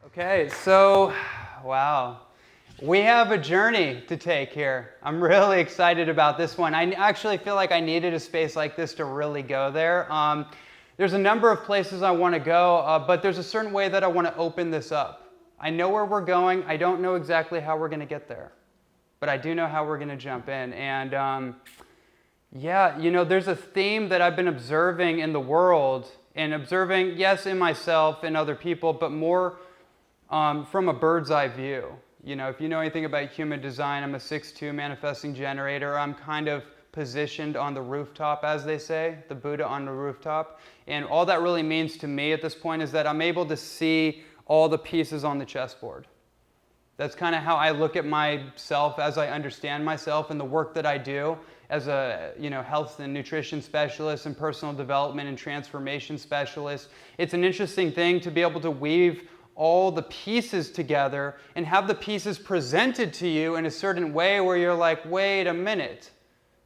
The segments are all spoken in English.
Okay, so, wow. We have a journey to take here. I'm really excited about this one. I actually feel like I needed a space like this to really go there. There's a number of places I want to go, but there's a certain way that I want to open this up. I know where we're going. I don't know exactly how we're going to get there, but I do know how we're going to jump in. And yeah, you know, there's a theme that I've been observing in the world and observing, yes, in myself and other people, but more from a bird's eye view. You know, if you know anything about human design, I'm a 6'2" manifesting generator. I'm kind of positioned on the rooftop, as they say, the Buddha on the rooftop. And all that really means to me at this point is that I'm able to see all the pieces on the chessboard. That's kind of how I look at myself as I understand myself and the work that I do as a health and nutrition specialist and personal development and transformation specialist. It's an interesting thing to be able to weave all the pieces together and have the pieces presented to you in a certain way where you're like, wait a minute,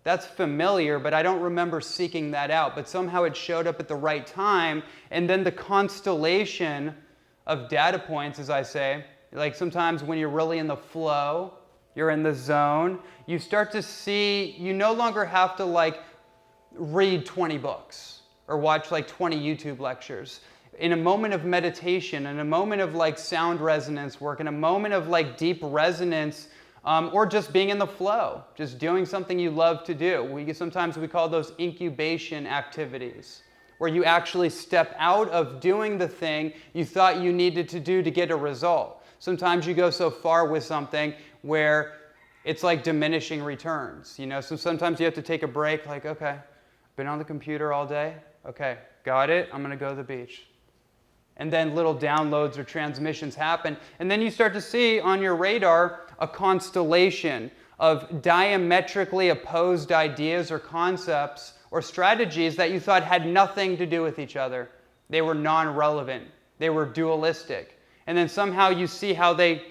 that's familiar, but I don't remember seeking that out. But somehow it showed up at the right time. And then the constellation of data points, as I say, like sometimes when you're really in the flow, you're in the zone, you start to see, you no longer have to like read 20 books or watch like 20 YouTube lectures. In a moment of meditation, in a moment of like sound resonance work, in a moment of like deep resonance, or just being in the flow, just doing something you love to do. Sometimes we call those incubation activities, where you actually step out of doing the thing you thought you needed to do to get a result. Sometimes you go so far with something where it's like diminishing returns. You know, so sometimes you have to take a break, like, okay, been on the computer all day. Okay, got it. I'm gonna go to the beach. And then little downloads or transmissions happen. And then you start to see on your radar a constellation of diametrically opposed ideas or concepts or strategies that you thought had nothing to do with each other. They were non-relevant. They were dualistic. And then somehow you see how they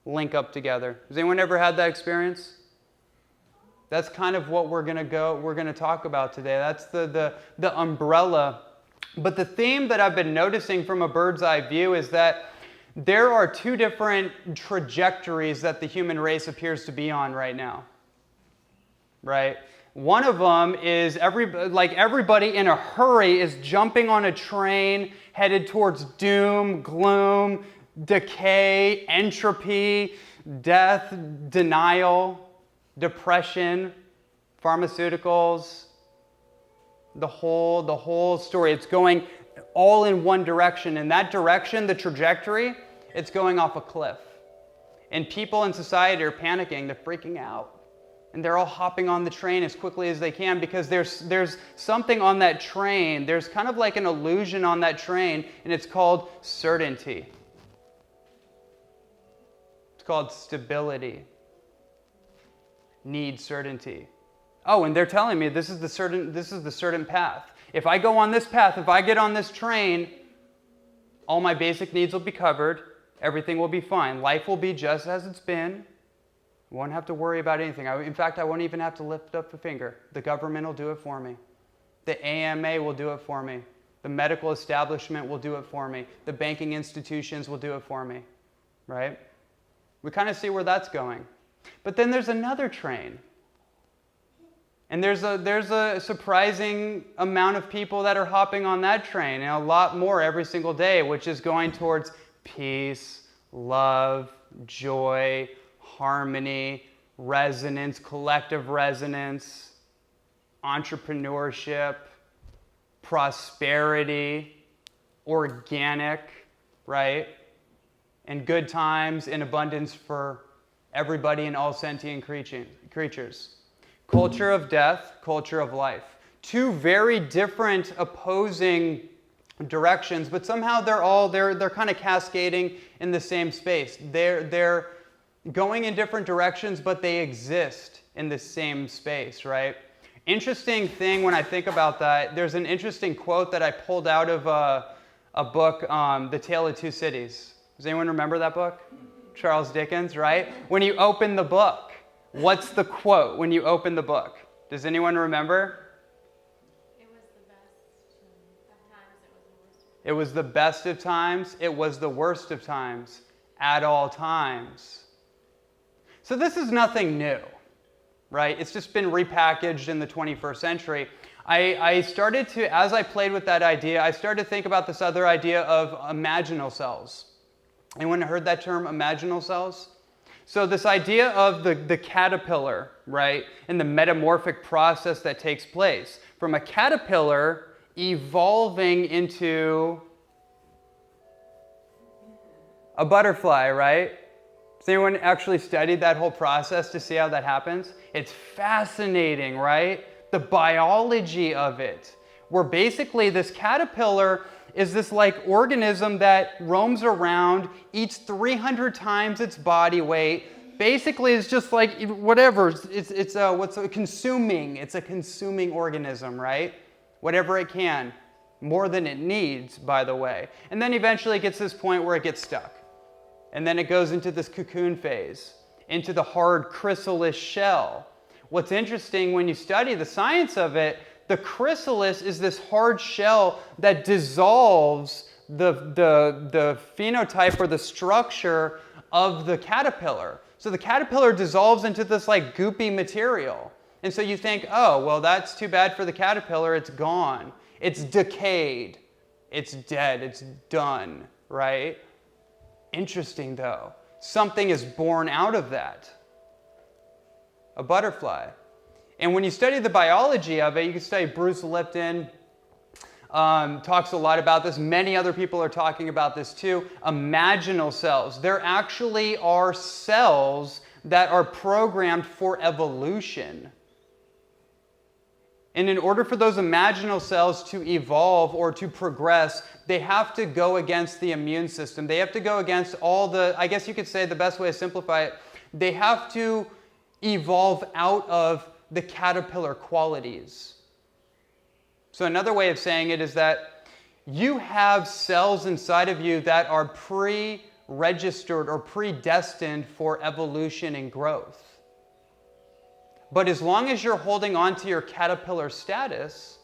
link up together. Has anyone ever had that experience? That's kind of what we're going to talk about today. That's the umbrella. But the theme that I've been noticing from a bird's eye view is that there are two different trajectories that the human race appears to be on right now. Right? One of them is everybody in a hurry is jumping on a train headed towards doom, gloom, decay, entropy, death, denial, depression, pharmaceuticals, the whole story. It's going all in one direction. And that direction, the trajectory, it's going off a cliff. And people in society are panicking, they're freaking out. And they're all hopping on the train as quickly as they can because there's something on that train. There's kind of like an illusion on that train, and it's called certainty. It's called stability. Need certainty. Oh, and they're telling me this is the certain path. If I go on this path, if I get on this train, all my basic needs will be covered. Everything will be fine. Life will be just as it's been. I won't have to worry about anything. In fact, I won't even have to lift up a finger. The government will do it for me. The AMA will do it for me. The medical establishment will do it for me. The banking institutions will do it for me. Right? We kind of see where that's going. But then there's another train. And there's a surprising amount of people that are hopping on that train, and a lot more every single day, which is going towards peace, love, joy, harmony, resonance, collective resonance, entrepreneurship, prosperity, organic, right? And good times in abundance for everybody and all sentient creatures. Culture of death, culture of life. Two very different opposing directions, but somehow they're kind of cascading in the same space. They're going in different directions, but they exist in the same space, right? Interesting thing when I think about that, there's an interesting quote that I pulled out of a book, The Tale of Two Cities. Does anyone remember that book? Charles Dickens, right? When you open the book, what's the quote when you open the book? Does anyone remember? It was the best It was the best of times. It was the worst of times at all times. So this is nothing new, right? It's just been repackaged in the 21st century. I started to, as I played with that idea, I started to think about this other idea of imaginal cells. Anyone heard that term, imaginal cells? So this idea of the caterpillar, right, and the metamorphic process that takes place. From a caterpillar evolving into a butterfly, right? Has anyone actually studied that whole process to see how that happens? It's fascinating, right? The biology of it, where basically this caterpillar is this like organism that roams around, eats 300 times its body weight, basically is just like whatever, it's a consuming organism, right? Whatever it can, more than it needs, by the way. And then eventually it gets to this point where it gets stuck. And then it goes into this cocoon phase, into the hard chrysalis shell. What's interesting when you study the science of it, the chrysalis is this hard shell that dissolves the phenotype or the structure of the caterpillar. So the caterpillar dissolves into this like goopy material. And so you think, oh, well, that's too bad for the caterpillar. It's gone. It's decayed. It's dead. It's done, right? Interesting, though. Something is born out of that. A butterfly. And when you study the biology of it, you can study Bruce Lipton, talks a lot about this. Many other people are talking about this too. Imaginal cells. There actually are cells that are programmed for evolution. And in order for those imaginal cells to evolve or to progress, they have to go against the immune system. They have to go against all the, I guess you could say the best way to simplify it, they have to evolve out of the caterpillar qualities. So another way of saying it is that you have cells inside of you that are pre-registered or predestined for evolution and growth. But as long as you're holding on to your caterpillar status,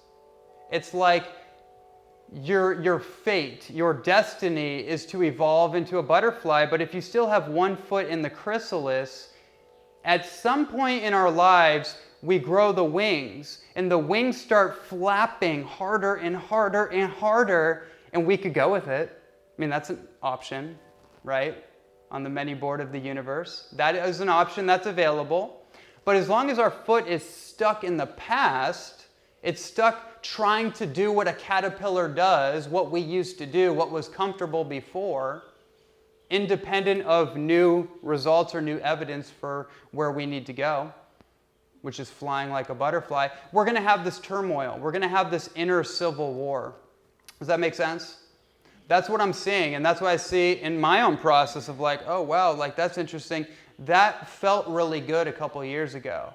it's like your fate, your destiny is to evolve into a butterfly. But if you still have one foot in the chrysalis, at some point in our lives, we grow the wings, and the wings start flapping harder and harder and harder, and we could go with it. I mean, that's an option, right? On the many board of the universe. That is an option that's available. But as long as our foot is stuck in the past, it's stuck trying to do what a caterpillar does, what we used to do, what was comfortable before, independent of new results or new evidence for where we need to go, which is flying like a butterfly, we're going to have this turmoil. We're going to have this inner civil war. Does that make sense? That's what I'm seeing, and that's what I see in my own process of like, oh, wow, like that's interesting. That felt really good a couple years ago.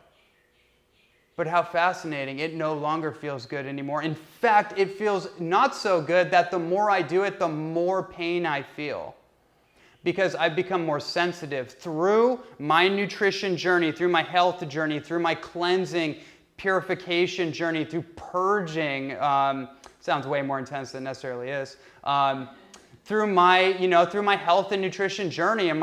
But how fascinating, it no longer feels good anymore. In fact, it feels not so good that the more I do it, the more pain I feel. Because I've become more sensitive through my nutrition journey, through my health journey, through my cleansing, purification journey, through purging. Sounds way more intense than it necessarily is. Through my health and nutrition journey, and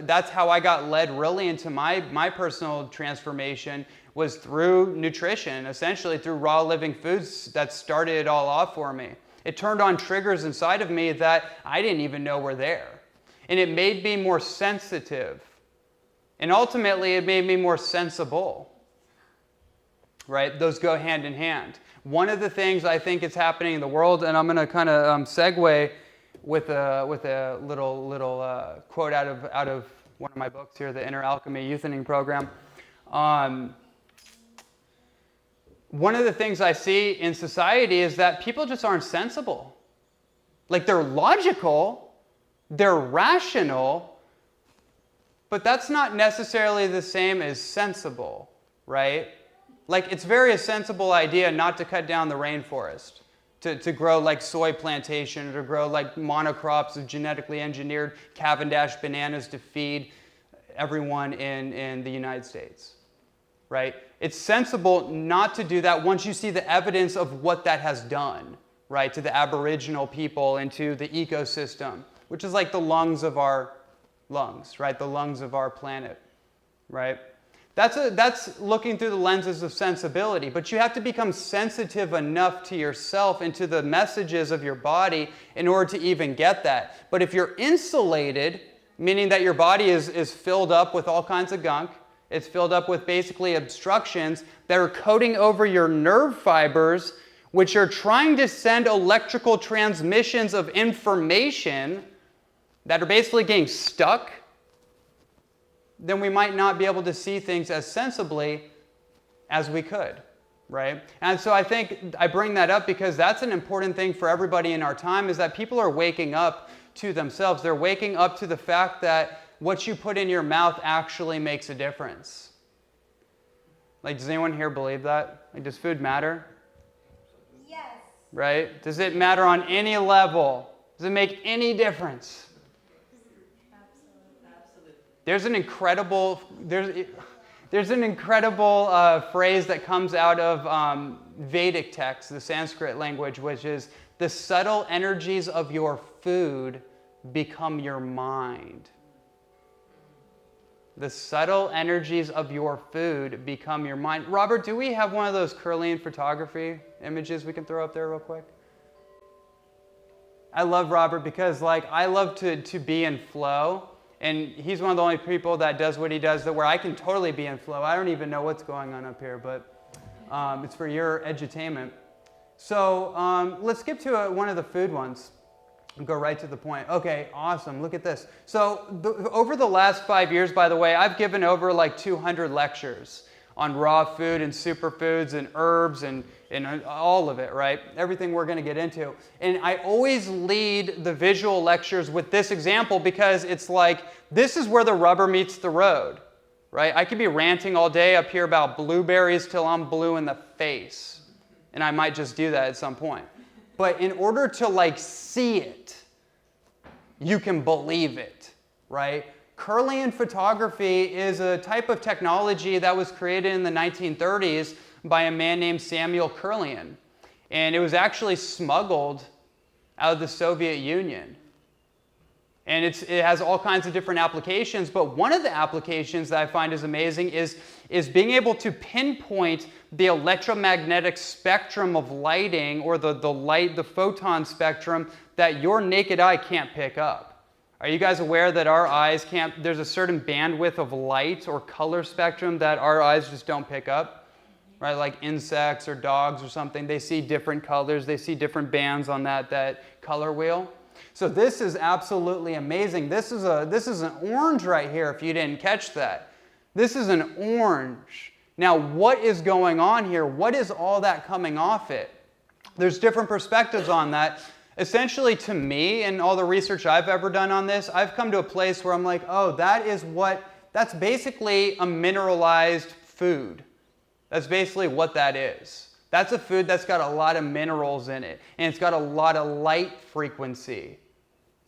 that's how I got led really into my personal transformation, was through nutrition, essentially through raw living foods that started it all off for me. It turned on triggers inside of me that I didn't even know were there. And it made me more sensitive. And ultimately, it made me more sensible. Right? Those go hand in hand. One of the things I think is happening in the world, and I'm going to kind of segue with a little quote out of one of my books here, the Inner Alchemy Youthening Program. One of the things I see in society is that people just aren't sensible. Like, they're logical, they're rational, but that's not necessarily the same as sensible, right? Like, it's very a sensible idea not to cut down the rainforest, to grow like soy plantation, or to grow like monocrops of genetically engineered Cavendish bananas to feed everyone in the United States, right? It's sensible not to do that once you see the evidence of what that has done, right, to the Aboriginal people and to the ecosystem, which is like the lungs of our lungs, right, the lungs of our planet, right? That's looking through the lenses of sensibility, but you have to become sensitive enough to yourself and to the messages of your body in order to even get that. But if you're insulated, meaning that your body is filled up with all kinds of gunk, it's filled up with basically obstructions that are coating over your nerve fibers, which are trying to send electrical transmissions of information that are basically getting stuck, then we might not be able to see things as sensibly as we could, right? And so I think I bring that up because that's an important thing for everybody in our time, is that people are waking up to themselves. They're waking up to the fact that what you put in your mouth actually makes a difference. Like, does anyone here believe that? Like, does food matter? Yes. Right? Does it matter on any level? Does it make any difference? There's an incredible phrase that comes out of Vedic text, the Sanskrit language, which is the subtle energies of your food become your mind. The subtle energies of your food become your mind. Robert, do we have one of those Curlian photography images we can throw up there real quick? I love Robert because I love to be in flow. And he's one of the only people that does what he does where I can totally be in flow. I don't even know what's going on up here, but it's for your edutainment. So let's skip to one of the food ones and go right to the point. Okay, awesome. Look at this. So over the last 5 years, by the way, I've given over 200 lectures on raw food and superfoods and herbs and all of it, right? Everything we're going to get into. And I always lead the visual lectures with this example because it's like, this is where the rubber meets the road, right? I could be ranting all day up here about blueberries till I'm blue in the face. And I might just do that at some point. But in order to see it, you can believe it, right? Curlian photography is a type of technology that was created in the 1930s by a man named Samuel Curlian. And it was actually smuggled out of the Soviet Union. And it has all kinds of different applications, but one of the applications that I find is amazing is being able to pinpoint the electromagnetic spectrum of lighting, or the photon spectrum that your naked eye can't pick up. Are you guys aware that our eyes can't, there's a certain bandwidth of light or color spectrum that our eyes just don't pick up, right? Like insects or dogs or something, they see different colors, they see different bands on that color wheel. So this is absolutely amazing. This is an orange right here, if you didn't catch that. This is an orange. Now, what is going on here? What is all that coming off it? There's different perspectives on that. Essentially, to me, and all the research I've ever done on this, I've come to a place where I'm like, oh, that's basically a mineralized food. That's basically what that is. That's a food that's got a lot of minerals in it, and it's got a lot of light frequency,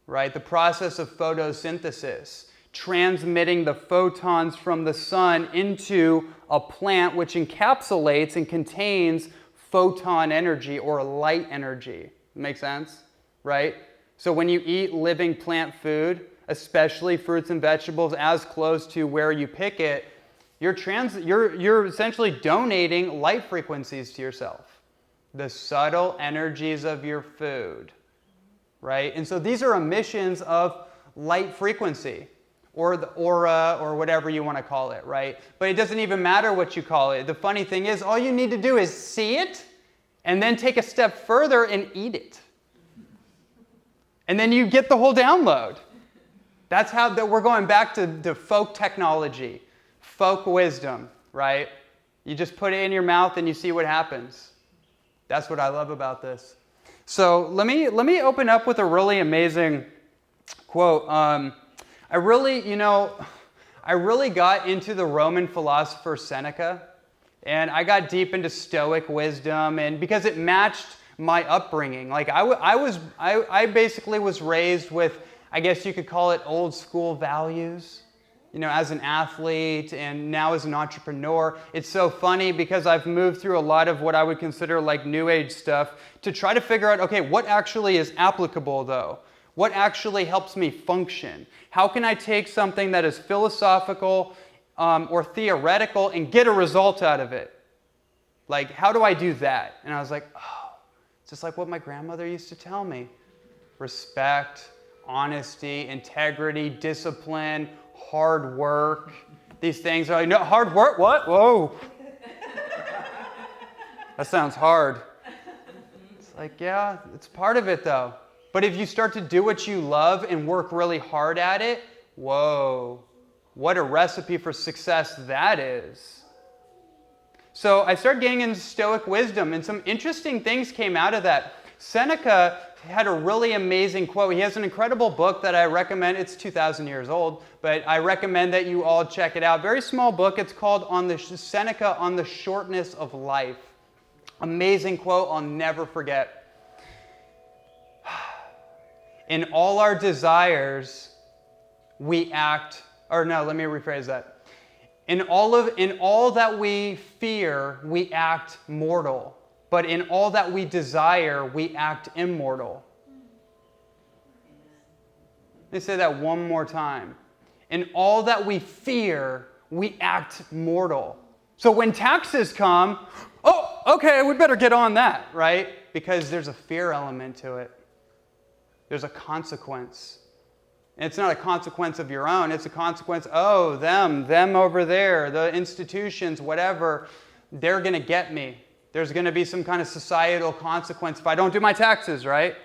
right? The process of photosynthesis, transmitting the photons from the sun into a plant which encapsulates and contains photon energy or light energy. Make sense? Right? So when you eat living plant food, especially fruits and vegetables, as close to where you pick it, you're essentially donating light frequencies to yourself. The subtle energies of your food. Right? And so these are emissions of light frequency, or the aura, or whatever you want to call it, right? But it doesn't even matter what you call it. The funny thing is, all you need to do is see it, and then take a step further and eat it. And then you get the whole download. That's how we're going back to folk technology, folk wisdom, right? You just put it in your mouth and you see what happens. That's what I love about this. So let me open up with a really amazing quote. I really got into the Roman philosopher Seneca. And I got deep into Stoic wisdom, and because it matched my upbringing. I basically was raised with, I guess you could call it, old school values, as an athlete and now as an entrepreneur. It's so funny because I've moved through a lot of what I would consider like new age stuff to try to figure out, okay, what actually is applicable though? What actually helps me function? How can I take something that is philosophical or theoretical and get a result out of it? Like, how do I do that? And I was like, oh, it's just like what my grandmother used to tell me. Respect, honesty, integrity, discipline, hard work. These things are like, no, hard work? What? Whoa. That sounds hard. It's like, yeah, it's part of it though. But if you start to do what you love and work really hard at it, whoa, what a recipe for success that is. So I started getting into Stoic wisdom, and some interesting things came out of that. Seneca had a really amazing quote. He has an incredible book that I recommend. It's 2,000 years old, but I recommend that you all check it out. Very small book. It's called Seneca on the Shortness of Life. Amazing quote I'll never forget. In all our desires, we act, or no, let me rephrase that. In all that we fear, we act mortal. But in all that we desire, we act immortal. Let me say that one more time. In all that we fear, we act mortal. So when taxes come, oh, okay, we better get on that, right? Because there's a fear element to it. There's a consequence. And it's not a consequence of your own. It's a consequence, oh, them over there, the institutions, whatever, they're going to get me. There's going to be some kind of societal consequence if I don't do my taxes, right?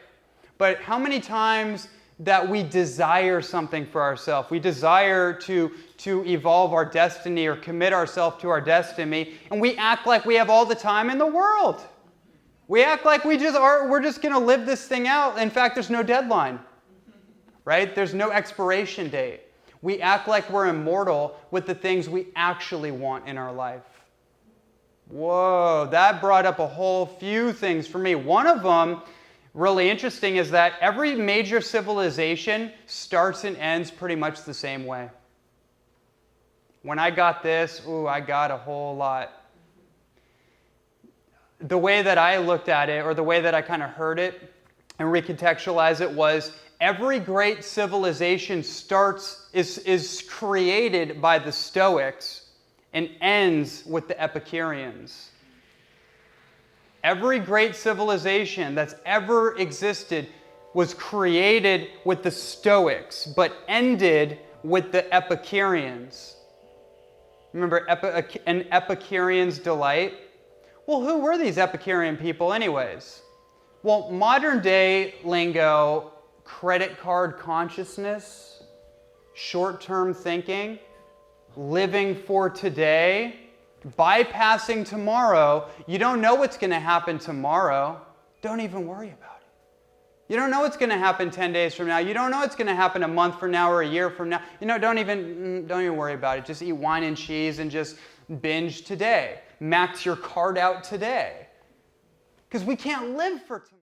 But how many times that we desire something for ourselves, we desire to evolve our destiny or commit ourselves to our destiny, and we act like we have all the time in the world. We act like we're just going to live this thing out. In fact, there's no deadline. Right? There's no expiration date. We act like we're immortal with the things we actually want in our life. Whoa, that brought up a whole few things for me. One of them, really interesting, is that every major civilization starts and ends pretty much the same way. When I got this, I got a whole lot. The way that I looked at it, or the way that I kind of heard it and recontextualized it, was every great civilization is created by the Stoics and ends with the Epicureans. Every great civilization that's ever existed was created with the Stoics, but ended with the Epicureans. Remember an Epicurean's delight? Well, who were these Epicurean people anyways? Well, modern day lingo, credit card consciousness, short-term thinking, living for today, bypassing tomorrow. You don't know what's going to happen tomorrow. Don't even worry about it. You don't know what's going to happen 10 days from now. You don't know what's going to happen a month from now or a year from now. Don't even worry about it. Just eat wine and cheese and just binge today. Max your card out today. Because we can't live for tomorrow.